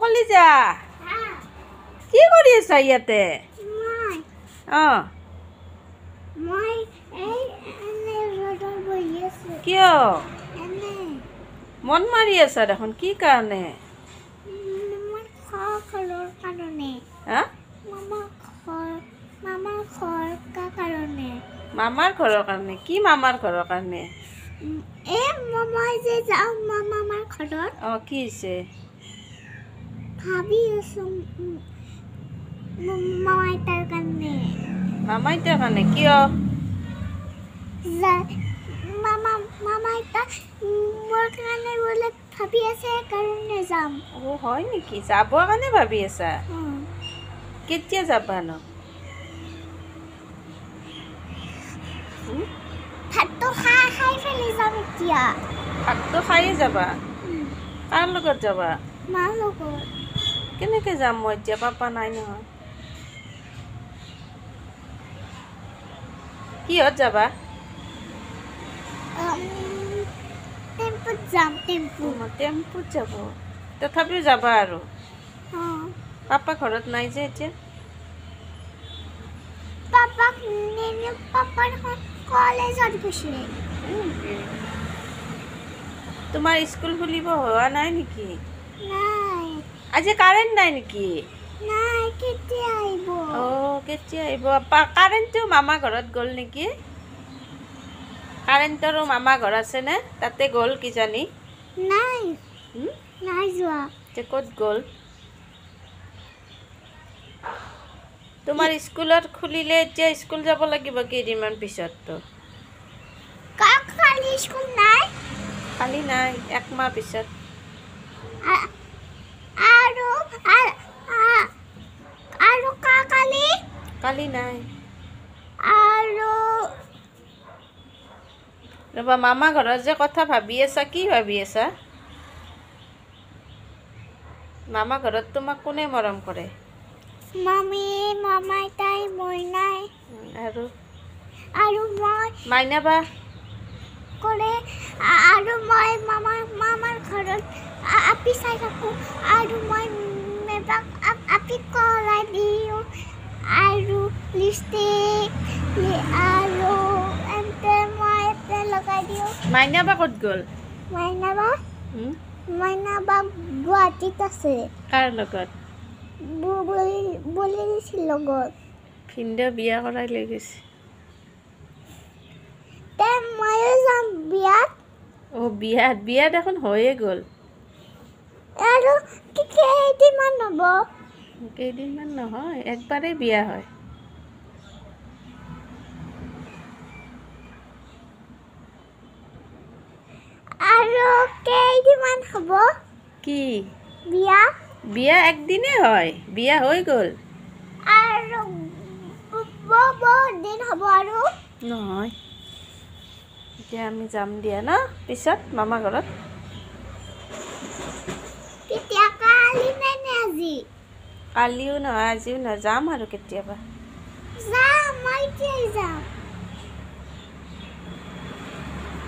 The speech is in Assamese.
কলিজা কি কৰি আছা ইয়াতে? কিয় মন মাৰি আছা দেখোন? কি কাৰণে? মামাৰ ঘৰৰ কাৰণে? কি মামাৰ ঘৰৰ কাৰণে? কি হৈছে? মামাইটাৰ কাৰণে কিয়? হয় নেকি? যাবৰ কাৰণে ভাবি আছা? কেতিয়া যাবা ন? ভাতটো খাই যাবা? কাৰ লগত যাবা? কেনেকে যাম মই এতিয়া? পাপা নাই নহয়। কিহত যাবা? টেম্পুত যাব। তথাপিও যাবা আৰু? পাপা ঘৰত নাই যে এতিয়া? তোমাৰ স্কুল খুলিব হোৱা নাই নেকি? আজি কাৰেণ্ট নাই নেকি? কেতিয়া আহিব? কাৰেণ্টটো মামা ঘৰত গ'ল নেকি? কাৰেণ্টৰো মামা ঘৰ আছেনে? তাতে গ'ল কিজানি? ক'ত গ'ল? তোমাৰ স্কুলত খুলিলে এতিয়া স্কুল যাব লাগিব কেইদিনমান পিছততো। কালি নাই, একমাহ পিছত। কালি নাই। ৰবা, মামা ঘৰত যে কথা ভাবি আছা, কি ভাবি আছা? মামা ঘৰত তোমাক কোনে মৰম কৰে? আৰু মাইনা বা? মামাৰ ঘৰত আপি চাই থাকো আৰু মই আপি কলাই দিওঁ আৰু লিপষ্টিক আৰু মই লগাই দিওঁ। মাইনা বা ক'ত গ'ল? মাইনা বা গুৱাহাটীত আছে। কাৰ লগত? লগত। ভিনদেউ বিয়া কৰাই লৈ গৈছে। ময়ো যাম বিয়াত। বিয়া দেখোন হৈয়ে গ'ল। আৰু কেইদিনমান হ'ব? কেইদিনমান নহয়, একবাৰেই বিয়া হয়। আৰু কেইদিনমান হ'ব? কি বিয়া একদিনেই হয়, বিয়া হৈ গ'ল। আৰু বহুত দিন হ'ব আৰু? নহয়, এতিয়া আমি যাম দিয়া ন পিছত মামা ঘৰত। কেতিয়া? কালি নে আজি? কালিও নহয়, আজিও নহয়, যাম আৰু কেতিয়াবা। মই এতিয়াই যাম।